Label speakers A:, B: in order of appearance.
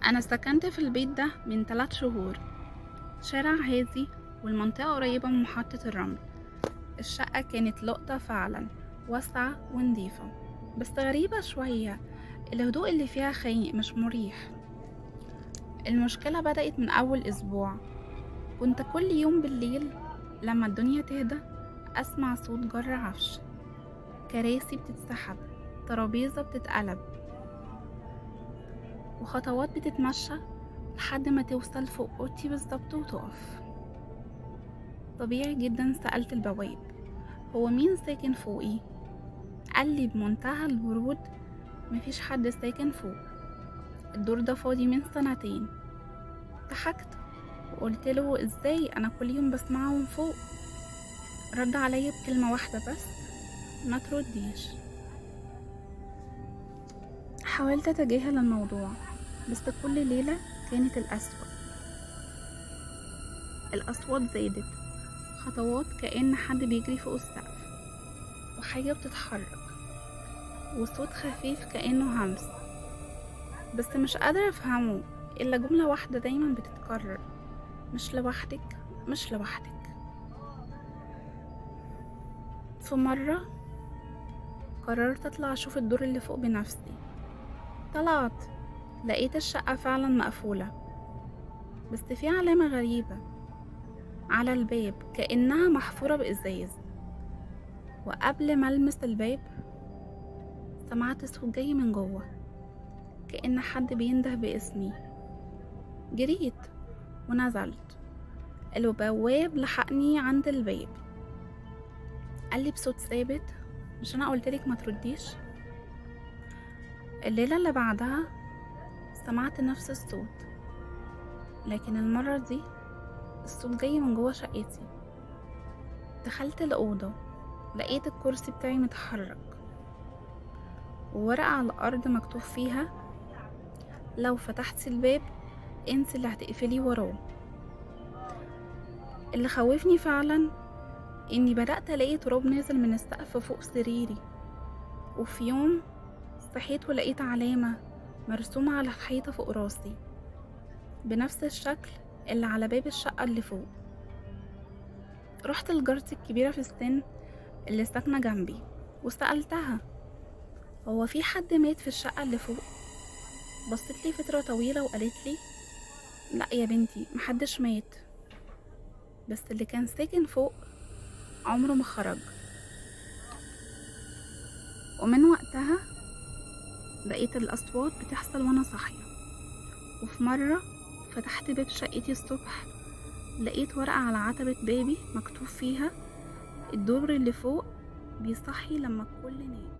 A: أنا سكنت في البيت ده من 3 شهور. شارع هادي والمنطقة قريبة من محطة الرمل. الشقة كانت لقطة فعلا، واسعة ونضيفة، بس غريبة شوية. الهدوء اللي فيها خانق مش مريح. المشكلة بدأت من أول أسبوع. كنت كل يوم بالليل لما الدنيا تهدى أسمع صوت جر عفش، كراسي بتتسحب، ترابيزة بتتقلب، وخطوات بتتمشى لحد ما توصل فوق أوضتي بالظبط وتقف. طبيعي جدا سألت البواب: هو مين ساكن فوقي؟ قال لي بمنتهى البرود: مفيش حد ساكن فوق، الدور ده فاضي من 2 سنين. ضحكت وقلت له: ازاي، انا كل يوم بسمعهم فوق. رد عليا بكلمة واحدة بس: ما ترديش. حاولت اتجاهل الموضوع، بس كل ليلة كانت الأسوأ. الأصوات زادت، خطوات كأن حد بيجري فوق السقف، وحاجة بتتحرك، وصوت خفيف كأنه همس، بس مش قادرة أفهمه. إلا جملة واحدة دايما بتتكرر: مش لوحدك، مش لوحدك. في مرة قررت أطلع أشوف الدور اللي فوق بنفسي. طلعت، لقيت الشقة فعلا مقفولة، بس في علامة غريبة على الباب كأنها محفورة بإزاز. وقبل ما ألمس الباب سمعت صوت جاي من جوه، كأن حد بينده باسمي. جريت ونزلت. البواب لحقني عند الباب، قالي بصوت ثابت: مش انا قلتلك ما ترديش؟ الليلة اللي بعدها سمعت نفس الصوت، لكن المرة دي الصوت جاي من جوه شقتي. دخلت الأوضة، لقيت الكرسي بتاعي متحرك، وورقة على الأرض مكتوب فيها: لو فتحتي الباب انت اللي هتقفلي وراه. اللي خوفني فعلا اني بدأت الاقي تراب نازل من السقف فوق سريري. وفي يوم صحيت ولقيت علامة مرسومة على الحيطة فوق راسي، بنفس الشكل اللي على باب الشقة اللي فوق. رحت لجارتي الكبيرة في السن اللي ساكنة جنبي وسألتها: هو في حد مات في الشقة اللي فوق؟ بصت لي فترة طويلة وقالت لي: لا يا بنتي، محدش مات، بس اللي كان ساكن فوق عمره ما خرج. ومن وقتها بقيت الأصوات بتحصل وأنا صاحية. وفي مرة فتحت باب شقتي الصبح، لقيت ورقة على عتبة بابي مكتوب فيها: الدور اللي فوق بيصحي لما الكل نام.